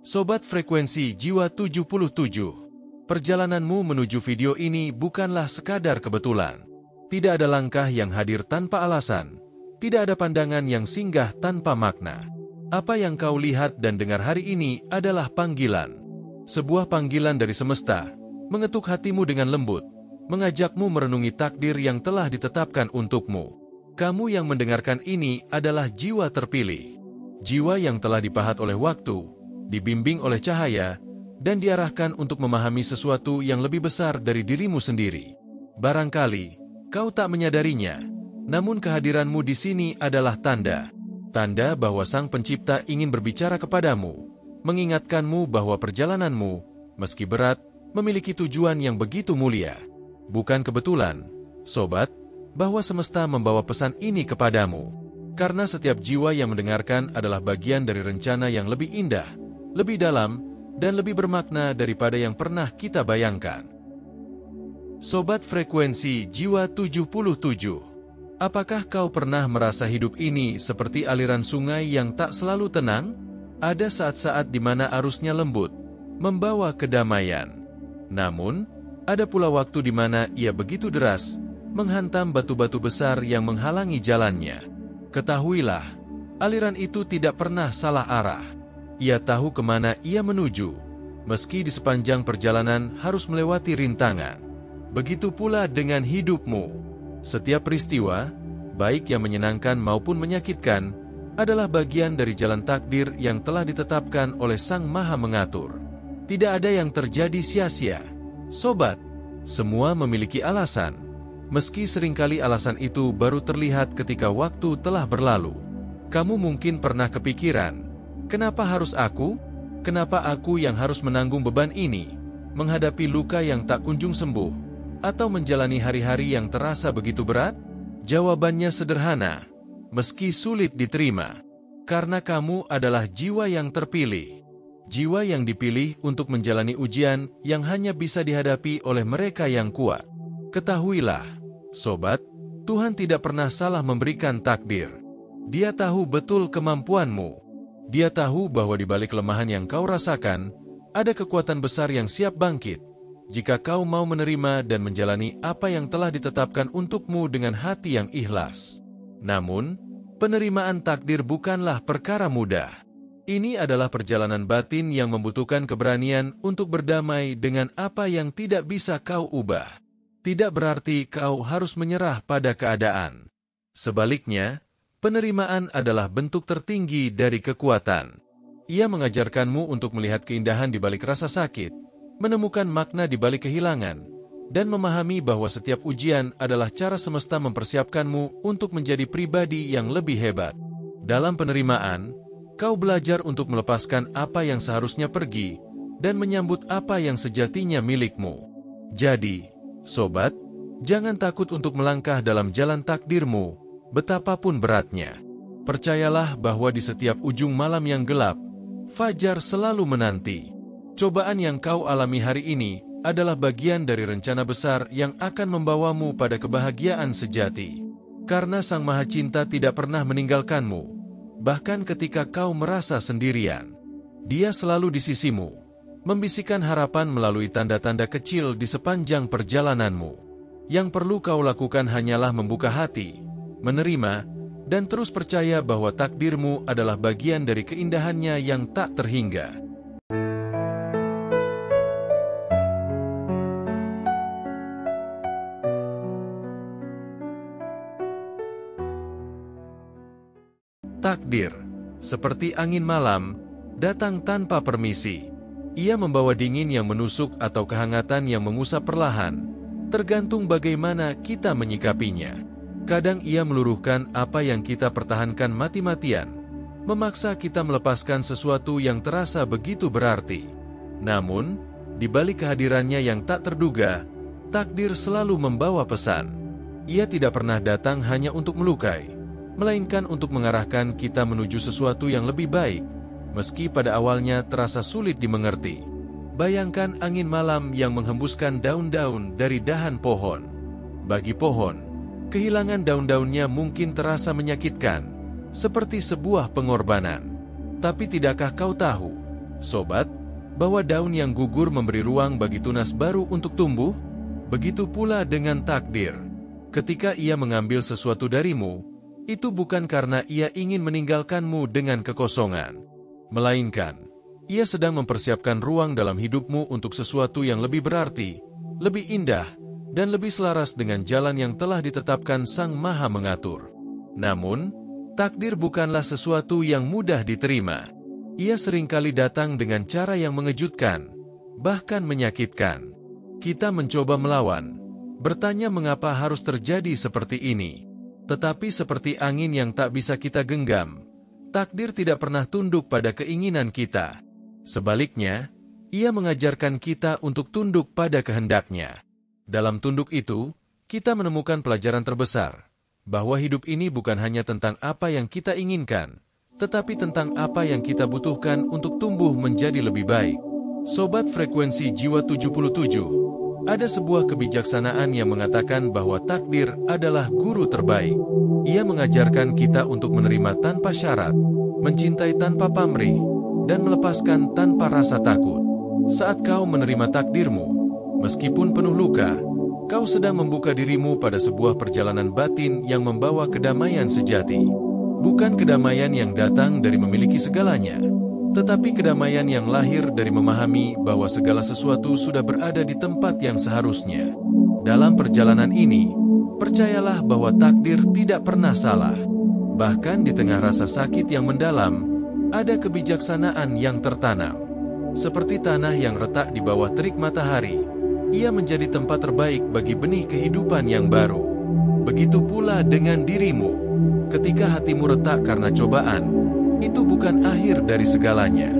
Sobat Frekuensi Jiwa 77, perjalananmu menuju video ini bukanlah sekadar kebetulan. Tidak ada langkah yang hadir tanpa alasan. Tidak ada pandangan yang singgah tanpa makna. Apa yang kau lihat dan dengar hari ini adalah panggilan. Sebuah panggilan dari semesta, mengetuk hatimu dengan lembut, mengajakmu merenungi takdir yang telah ditetapkan untukmu. Kamu yang mendengarkan ini adalah jiwa terpilih. Jiwa yang telah dipahat oleh waktu, dibimbing oleh cahaya, dan diarahkan untuk memahami sesuatu yang lebih besar dari dirimu sendiri. Barangkali kau tak menyadarinya, namun kehadiranmu di sini adalah tanda bahwa Sang Pencipta ingin berbicara kepadamu, mengingatkanmu bahwa perjalananmu, meski berat, memiliki tujuan yang begitu mulia. Bukan kebetulan, sobat, bahwa semesta membawa pesan ini kepadamu, karena setiap jiwa yang mendengarkan adalah bagian dari rencana yang lebih indah, lebih dalam, dan lebih bermakna daripada yang pernah kita bayangkan. Sobat Frekuensi Jiwa 77, apakah kau pernah merasa hidup ini seperti aliran sungai yang tak selalu tenang? Ada saat-saat di mana arusnya lembut, membawa kedamaian. Namun, ada pula waktu di mana ia begitu deras, menghantam batu-batu besar yang menghalangi jalannya. Ketahuilah, aliran itu tidak pernah salah arah. Ia tahu kemana ia menuju, meski di sepanjang perjalanan harus melewati rintangan. Begitu pula dengan hidupmu. Setiap peristiwa, baik yang menyenangkan maupun menyakitkan, adalah bagian dari jalan takdir yang telah ditetapkan oleh Sang Maha Mengatur. Tidak ada yang terjadi sia-sia. Sobat, semua memiliki alasan. Meski seringkali alasan itu baru terlihat ketika waktu telah berlalu. Kamu mungkin pernah kepikiran, kenapa harus aku? Kenapa aku yang harus menanggung beban ini? Menghadapi luka yang tak kunjung sembuh? Atau menjalani hari-hari yang terasa begitu berat? Jawabannya sederhana, meski sulit diterima. Karena kamu adalah jiwa yang terpilih. Jiwa yang dipilih untuk menjalani ujian yang hanya bisa dihadapi oleh mereka yang kuat. Ketahuilah, sobat, Tuhan tidak pernah salah memberikan takdir. Dia tahu betul kemampuanmu. Dia tahu bahwa di balik kelemahan yang kau rasakan, ada kekuatan besar yang siap bangkit, jika kau mau menerima dan menjalani apa yang telah ditetapkan untukmu dengan hati yang ikhlas. Namun, penerimaan takdir bukanlah perkara mudah. Ini adalah perjalanan batin yang membutuhkan keberanian untuk berdamai dengan apa yang tidak bisa kau ubah. Tidak berarti kau harus menyerah pada keadaan. Sebaliknya, penerimaan adalah bentuk tertinggi dari kekuatan. Ia mengajarkanmu untuk melihat keindahan di balik rasa sakit, menemukan makna di balik kehilangan, dan memahami bahwa setiap ujian adalah cara semesta mempersiapkanmu untuk menjadi pribadi yang lebih hebat. Dalam penerimaan, kau belajar untuk melepaskan apa yang seharusnya pergi, dan menyambut apa yang sejatinya milikmu. Jadi, sobat, jangan takut untuk melangkah dalam jalan takdirmu, betapapun beratnya. Percayalah bahwa di setiap ujung malam yang gelap, fajar selalu menanti. Cobaan yang kau alami hari ini adalah bagian dari rencana besar yang akan membawamu pada kebahagiaan sejati. Karena Sang Maha Cinta tidak pernah meninggalkanmu, bahkan ketika kau merasa sendirian. Dia selalu di sisimu, membisikkan harapan melalui tanda-tanda kecil di sepanjang perjalananmu. Yang perlu kau lakukan hanyalah membuka hati, menerima, dan terus percaya bahwa takdirmu adalah bagian dari keindahannya yang tak terhingga. Takdir, seperti angin malam, datang tanpa permisi. Ia membawa dingin yang menusuk atau kehangatan yang mengusap perlahan, tergantung bagaimana kita menyikapinya. Kadang ia meluruhkan apa yang kita pertahankan mati-matian, memaksa kita melepaskan sesuatu yang terasa begitu berarti. Namun, di balik kehadirannya yang tak terduga, takdir selalu membawa pesan. Ia tidak pernah datang hanya untuk melukai, melainkan untuk mengarahkan kita menuju sesuatu yang lebih baik, meski pada awalnya terasa sulit dimengerti. Bayangkan angin malam yang menghembuskan daun-daun dari dahan pohon. Bagi pohon, kehilangan daun-daunnya mungkin terasa menyakitkan, seperti sebuah pengorbanan. Tapi tidakkah kau tahu, Sobat, bahwa daun yang gugur memberi ruang bagi tunas baru untuk tumbuh? Begitu pula dengan takdir. Ketika ia mengambil sesuatu darimu, itu bukan karena ia ingin meninggalkanmu dengan kekosongan, melainkan ia sedang mempersiapkan ruang dalam hidupmu untuk sesuatu yang lebih berarti, lebih indah, dan lebih selaras dengan jalan yang telah ditetapkan Sang Maha Mengatur. Namun, takdir bukanlah sesuatu yang mudah diterima. Ia seringkali datang dengan cara yang mengejutkan, bahkan menyakitkan. Kita mencoba melawan, bertanya mengapa harus terjadi seperti ini. Tetapi seperti angin yang tak bisa kita genggam, takdir tidak pernah tunduk pada keinginan kita. Sebaliknya, ia mengajarkan kita untuk tunduk pada kehendaknya. Dalam tunduk itu, kita menemukan pelajaran terbesar, bahwa hidup ini bukan hanya tentang apa yang kita inginkan, tetapi tentang apa yang kita butuhkan untuk tumbuh menjadi lebih baik. Sobat Frekuensi Jiwa 77, ada sebuah kebijaksanaan yang mengatakan bahwa takdir adalah guru terbaik. Ia mengajarkan kita untuk menerima tanpa syarat, mencintai tanpa pamrih, dan melepaskan tanpa rasa takut. Saat kau menerima takdirmu, meskipun penuh luka, kau sedang membuka dirimu pada sebuah perjalanan batin yang membawa kedamaian sejati. Bukan kedamaian yang datang dari memiliki segalanya, tetapi kedamaian yang lahir dari memahami bahwa segala sesuatu sudah berada di tempat yang seharusnya. Dalam perjalanan ini, percayalah bahwa takdir tidak pernah salah. Bahkan di tengah rasa sakit yang mendalam, ada kebijaksanaan yang tertanam. Seperti tanah yang retak di bawah terik matahari, ia menjadi tempat terbaik bagi benih kehidupan yang baru. Begitu pula dengan dirimu. Ketika hatimu retak karena cobaan, itu bukan akhir dari segalanya.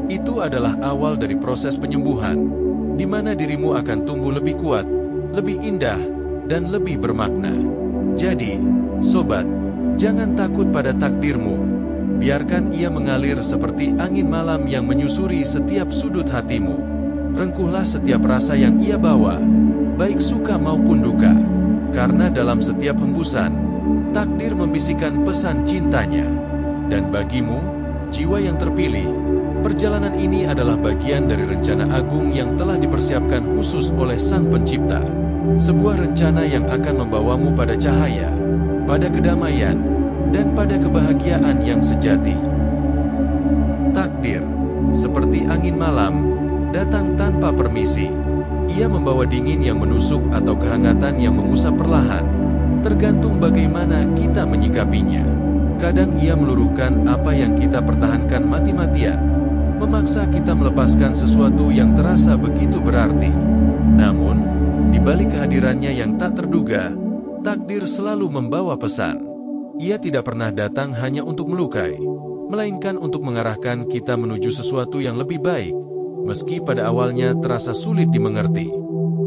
Itu adalah awal dari proses penyembuhan, di mana dirimu akan tumbuh lebih kuat, lebih indah, dan lebih bermakna. Jadi, sobat, jangan takut pada takdirmu. Biarkan ia mengalir seperti angin malam yang menyusuri setiap sudut hatimu. Rengkuhlah setiap rasa yang ia bawa, baik suka maupun duka. Karena dalam setiap hembusan, takdir membisikkan pesan cintanya. Dan bagimu, jiwa yang terpilih, perjalanan ini adalah bagian dari rencana agung yang telah dipersiapkan khusus oleh Sang Pencipta. Sebuah rencana yang akan membawamu pada cahaya, pada kedamaian, dan pada kebahagiaan yang sejati. Takdir, seperti angin malam, datang tanpa permisi. Ia membawa dingin yang menusuk atau kehangatan yang mengusap perlahan, tergantung bagaimana kita menyikapinya. Kadang ia meluruhkan apa yang kita pertahankan mati-matian, memaksa kita melepaskan sesuatu yang terasa begitu berarti. Namun, di balik kehadirannya yang tak terduga, takdir selalu membawa pesan. Ia tidak pernah datang hanya untuk melukai, melainkan untuk mengarahkan kita menuju sesuatu yang lebih baik, meski pada awalnya terasa sulit dimengerti.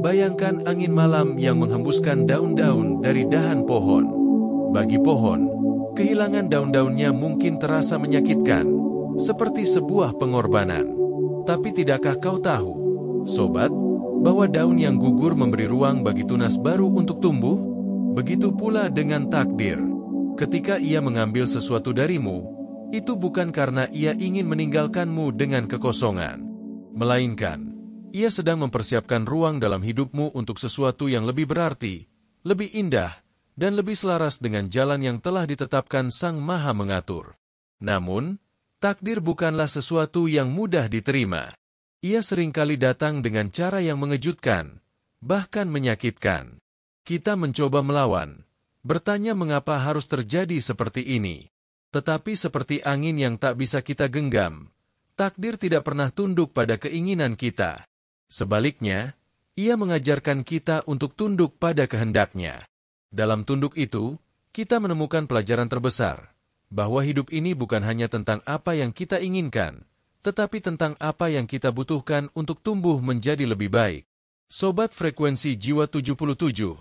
Bayangkan angin malam yang menghembuskan daun-daun dari dahan pohon. Bagi pohon, kehilangan daun-daunnya mungkin terasa menyakitkan, seperti sebuah pengorbanan. Tapi tidakkah kau tahu, sobat, bahwa daun yang gugur memberi ruang bagi tunas baru untuk tumbuh? Begitu pula dengan takdir. Ketika ia mengambil sesuatu darimu, itu bukan karena ia ingin meninggalkanmu dengan kekosongan, melainkan ia sedang mempersiapkan ruang dalam hidupmu untuk sesuatu yang lebih berarti, lebih indah, dan lebih selaras dengan jalan yang telah ditetapkan Sang Maha Mengatur. Namun, takdir bukanlah sesuatu yang mudah diterima. Ia seringkali datang dengan cara yang mengejutkan, bahkan menyakitkan. Kita mencoba melawan, bertanya mengapa harus terjadi seperti ini. Tetapi seperti angin yang tak bisa kita genggam, takdir tidak pernah tunduk pada keinginan kita. Sebaliknya, ia mengajarkan kita untuk tunduk pada kehendaknya. Dalam tunduk itu, kita menemukan pelajaran terbesar, bahwa hidup ini bukan hanya tentang apa yang kita inginkan, tetapi tentang apa yang kita butuhkan untuk tumbuh menjadi lebih baik. Sobat Frekuensi Jiwa 77,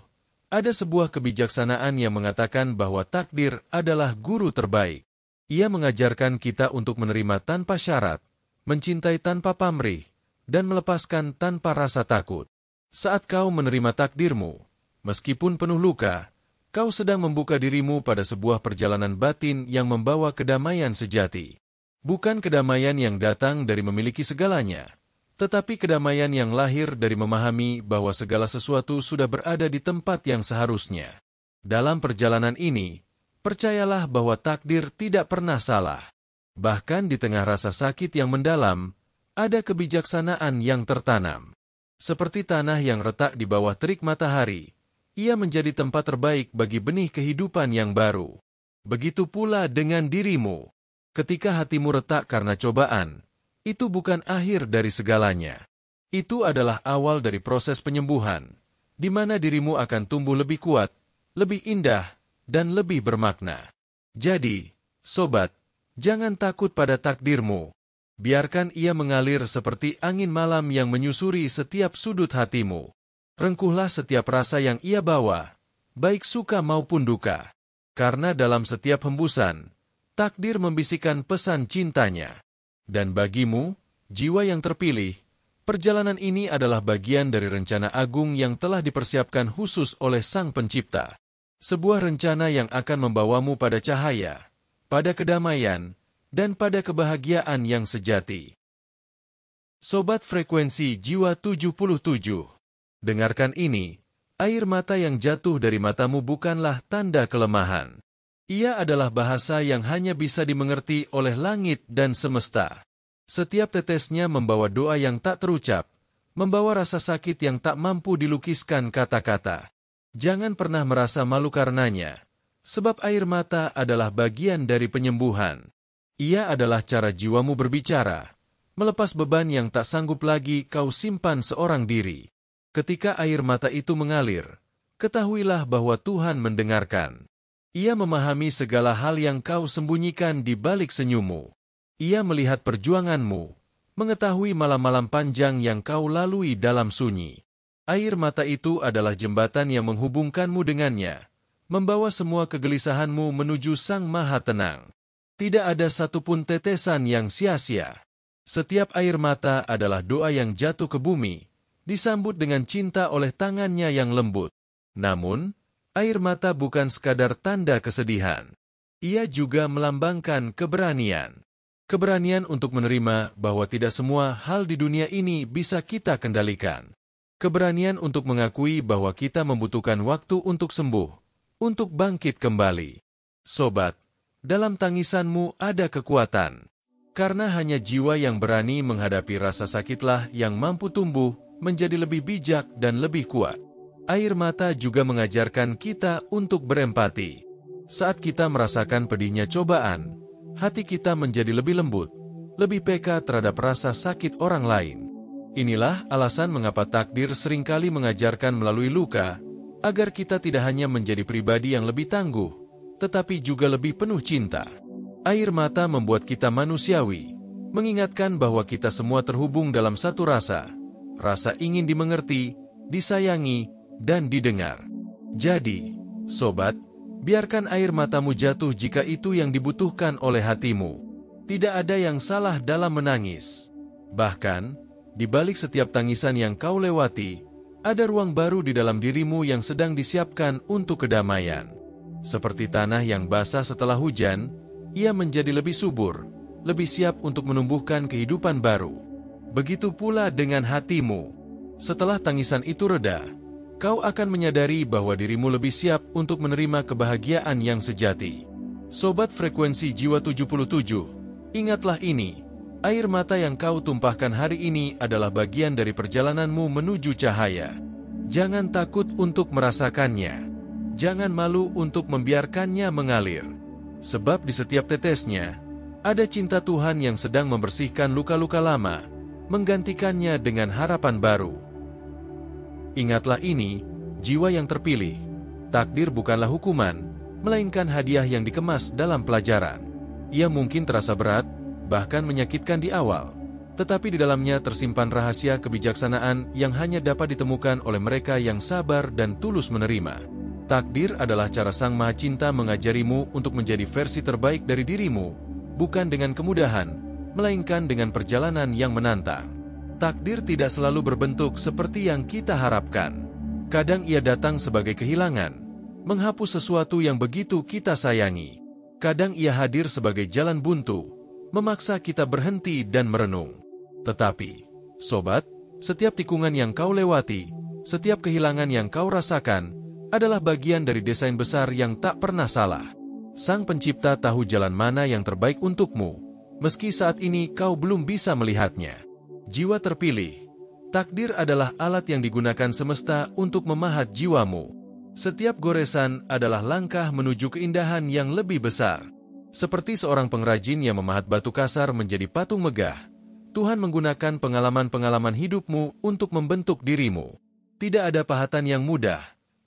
ada sebuah kebijaksanaan yang mengatakan bahwa takdir adalah guru terbaik. Ia mengajarkan kita untuk menerima tanpa syarat, mencintai tanpa pamrih, dan melepaskan tanpa rasa takut. Saat kau menerima takdirmu, meskipun penuh luka, kau sedang membuka dirimu pada sebuah perjalanan batin yang membawa kedamaian sejati. Bukan kedamaian yang datang dari memiliki segalanya, tetapi kedamaian yang lahir dari memahami bahwa segala sesuatu sudah berada di tempat yang seharusnya. Dalam perjalanan ini, percayalah bahwa takdir tidak pernah salah. Bahkan di tengah rasa sakit yang mendalam, ada kebijaksanaan yang tertanam. Seperti tanah yang retak di bawah terik matahari, ia menjadi tempat terbaik bagi benih kehidupan yang baru. Begitu pula dengan dirimu. Ketika hatimu retak karena cobaan, itu bukan akhir dari segalanya. Itu adalah awal dari proses penyembuhan, di mana dirimu akan tumbuh lebih kuat, lebih indah, dan lebih bermakna. Jadi, sobat, jangan takut pada takdirmu. Biarkan ia mengalir seperti angin malam yang menyusuri setiap sudut hatimu. Rengkuhlah setiap rasa yang ia bawa, baik suka maupun duka. Karena dalam setiap hembusan, takdir membisikkan pesan cintanya. Dan bagimu, jiwa yang terpilih, perjalanan ini adalah bagian dari rencana agung yang telah dipersiapkan khusus oleh Sang Pencipta. Sebuah rencana yang akan membawamu pada cahaya, pada kedamaian, dan pada kebahagiaan yang sejati. Sobat Frekuensi Jiwa 77, dengarkan ini, air mata yang jatuh dari matamu bukanlah tanda kelemahan. Ia adalah bahasa yang hanya bisa dimengerti oleh langit dan semesta. Setiap tetesnya membawa doa yang tak terucap, membawa rasa sakit yang tak mampu dilukiskan kata-kata. Jangan pernah merasa malu karenanya, sebab air mata adalah bagian dari penyembuhan. Ia adalah cara jiwamu berbicara, melepas beban yang tak sanggup lagi kau simpan seorang diri. Ketika air mata itu mengalir, ketahuilah bahwa Tuhan mendengarkan. Ia memahami segala hal yang kau sembunyikan di balik senyummu. Ia melihat perjuanganmu, mengetahui malam-malam panjang yang kau lalui dalam sunyi. Air mata itu adalah jembatan yang menghubungkanmu dengannya, membawa semua kegelisahanmu menuju Sang Maha Tenang. Tidak ada satupun tetesan yang sia-sia. Setiap air mata adalah doa yang jatuh ke bumi, disambut dengan cinta oleh tangannya yang lembut. Namun, air mata bukan sekadar tanda kesedihan. Ia juga melambangkan keberanian. Keberanian untuk menerima bahwa tidak semua hal di dunia ini bisa kita kendalikan. Keberanian untuk mengakui bahwa kita membutuhkan waktu untuk sembuh, untuk bangkit kembali. Sobat, dalam tangisanmu ada kekuatan. Karena hanya jiwa yang berani menghadapi rasa sakitlah yang mampu tumbuh menjadi lebih bijak dan lebih kuat. Air mata juga mengajarkan kita untuk berempati. Saat kita merasakan pedihnya cobaan, hati kita menjadi lebih lembut, lebih peka terhadap rasa sakit orang lain. Inilah alasan mengapa takdir seringkali mengajarkan melalui luka, agar kita tidak hanya menjadi pribadi yang lebih tangguh, tetapi juga lebih penuh cinta. Air mata membuat kita manusiawi, mengingatkan bahwa kita semua terhubung dalam satu rasa ingin dimengerti, disayangi, dan didengar. Jadi, sobat, biarkan air matamu jatuh jika itu yang dibutuhkan oleh hatimu. Tidak ada yang salah dalam menangis. Bahkan, di balik setiap tangisan yang kau lewati, ada ruang baru di dalam dirimu yang sedang disiapkan untuk kedamaian. Seperti tanah yang basah setelah hujan, ia menjadi lebih subur, lebih siap untuk menumbuhkan kehidupan baru. Begitu pula dengan hatimu. Setelah tangisan itu reda, kau akan menyadari bahwa dirimu lebih siap untuk menerima kebahagiaan yang sejati. Sobat Frekuensi Jiwa 77, ingatlah ini, air mata yang kau tumpahkan hari ini adalah bagian dari perjalananmu menuju cahaya. Jangan takut untuk merasakannya. Jangan malu untuk membiarkannya mengalir. Sebab di setiap tetesnya, ada cinta Tuhan yang sedang membersihkan luka-luka lama, menggantikannya dengan harapan baru. Ingatlah ini, jiwa yang terpilih. Takdir bukanlah hukuman, melainkan hadiah yang dikemas dalam pelajaran. Ia mungkin terasa berat, bahkan menyakitkan di awal, tetapi di dalamnya tersimpan rahasia kebijaksanaan yang hanya dapat ditemukan oleh mereka yang sabar dan tulus menerima. Takdir adalah cara Sang Maha Cinta mengajarimu untuk menjadi versi terbaik dari dirimu, bukan dengan kemudahan, melainkan dengan perjalanan yang menantang. Takdir tidak selalu berbentuk seperti yang kita harapkan. Kadang ia datang sebagai kehilangan, menghapus sesuatu yang begitu kita sayangi. Kadang ia hadir sebagai jalan buntu, memaksa kita berhenti dan merenung. Tetapi, sobat, setiap tikungan yang kau lewati, setiap kehilangan yang kau rasakan, adalah bagian dari desain besar yang tak pernah salah. Sang Pencipta tahu jalan mana yang terbaik untukmu, meski saat ini kau belum bisa melihatnya. Jiwa terpilih. Takdir adalah alat yang digunakan semesta untuk memahat jiwamu. Setiap goresan adalah langkah menuju keindahan yang lebih besar. Seperti seorang pengrajin yang memahat batu kasar menjadi patung megah, Tuhan menggunakan pengalaman-pengalaman hidupmu untuk membentuk dirimu. Tidak ada pahatan yang mudah,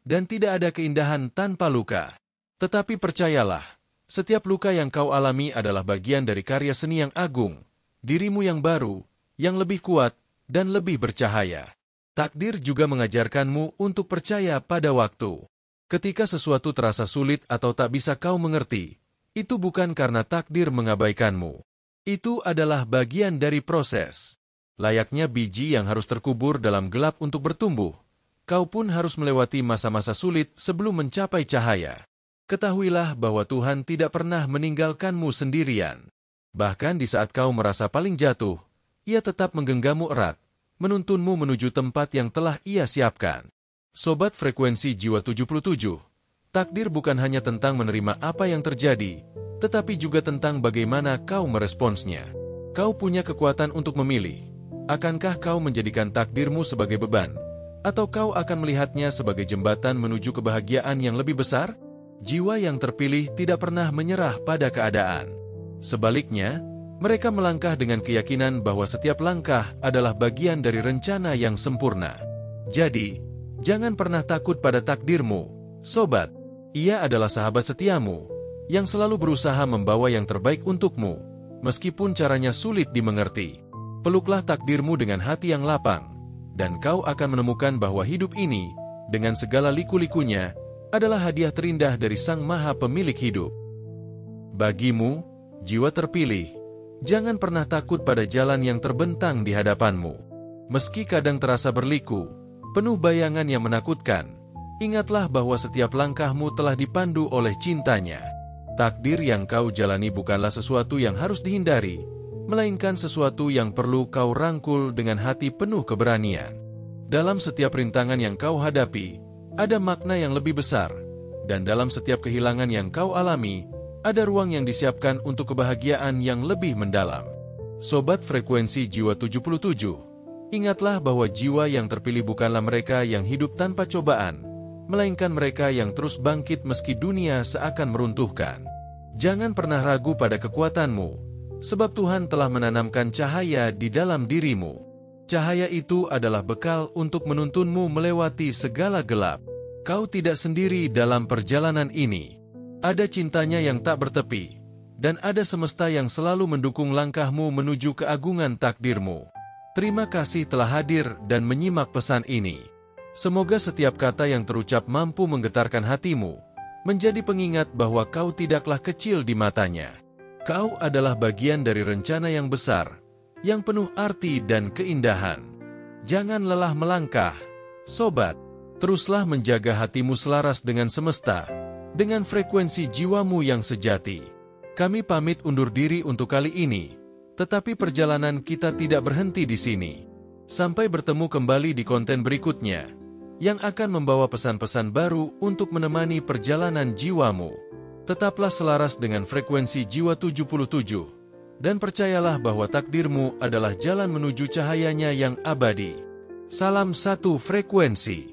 dan tidak ada keindahan tanpa luka. Tetapi percayalah, setiap luka yang kau alami adalah bagian dari karya seni yang agung, dirimu yang baru, yang lebih kuat, dan lebih bercahaya. Takdir juga mengajarkanmu untuk percaya pada waktu. Ketika sesuatu terasa sulit atau tak bisa kau mengerti, itu bukan karena takdir mengabaikanmu. Itu adalah bagian dari proses. Layaknya biji yang harus terkubur dalam gelap untuk bertumbuh, kau pun harus melewati masa-masa sulit sebelum mencapai cahaya. Ketahuilah bahwa Tuhan tidak pernah meninggalkanmu sendirian. Bahkan di saat kau merasa paling jatuh, Ia tetap menggenggammu erat, menuntunmu menuju tempat yang telah Ia siapkan. Sobat Frekuensi Jiwa 77, takdir bukan hanya tentang menerima apa yang terjadi, tetapi juga tentang bagaimana kau meresponsnya. Kau punya kekuatan untuk memilih. Akankah kau menjadikan takdirmu sebagai beban, atau kau akan melihatnya sebagai jembatan menuju kebahagiaan yang lebih besar? Jiwa yang terpilih tidak pernah menyerah pada keadaan. Sebaliknya, mereka melangkah dengan keyakinan bahwa setiap langkah adalah bagian dari rencana yang sempurna. Jadi, jangan pernah takut pada takdirmu, sobat. Ia adalah sahabat setiamu, yang selalu berusaha membawa yang terbaik untukmu, meskipun caranya sulit dimengerti. Peluklah takdirmu dengan hati yang lapang, dan kau akan menemukan bahwa hidup ini, dengan segala liku-likunya, adalah hadiah terindah dari Sang Maha Pemilik hidup. Bagimu, jiwa terpilih, jangan pernah takut pada jalan yang terbentang di hadapanmu. Meski kadang terasa berliku, penuh bayangan yang menakutkan, ingatlah bahwa setiap langkahmu telah dipandu oleh cintanya. Takdir yang kau jalani bukanlah sesuatu yang harus dihindari, melainkan sesuatu yang perlu kau rangkul dengan hati penuh keberanian. Dalam setiap rintangan yang kau hadapi, ada makna yang lebih besar, dan dalam setiap kehilangan yang kau alami, ada ruang yang disiapkan untuk kebahagiaan yang lebih mendalam. Sobat Frekuensi Jiwa 77, ingatlah bahwa jiwa yang terpilih bukanlah mereka yang hidup tanpa cobaan, melainkan mereka yang terus bangkit meski dunia seakan meruntuhkan. Jangan pernah ragu pada kekuatanmu, sebab Tuhan telah menanamkan cahaya di dalam dirimu. Cahaya itu adalah bekal untuk menuntunmu melewati segala gelap. Kau tidak sendiri dalam perjalanan ini. Ada cintanya yang tak bertepi, dan ada semesta yang selalu mendukung langkahmu menuju keagungan takdirmu. Terima kasih telah hadir dan menyimak pesan ini. Semoga setiap kata yang terucap mampu menggetarkan hatimu, menjadi pengingat bahwa kau tidaklah kecil di matanya. Kau adalah bagian dari rencana yang besar, yang penuh arti dan keindahan. Jangan lelah melangkah, sobat. Teruslah menjaga hatimu selaras dengan semesta, dengan frekuensi jiwamu yang sejati. Kami pamit undur diri untuk kali ini, tetapi perjalanan kita tidak berhenti di sini. Sampai bertemu kembali di konten berikutnya, yang akan membawa pesan-pesan baru untuk menemani perjalanan jiwamu. Tetaplah selaras dengan frekuensi Jiwa 77. Dan percayalah bahwa takdirmu adalah jalan menuju cahayanya yang abadi. Salam satu frekuensi.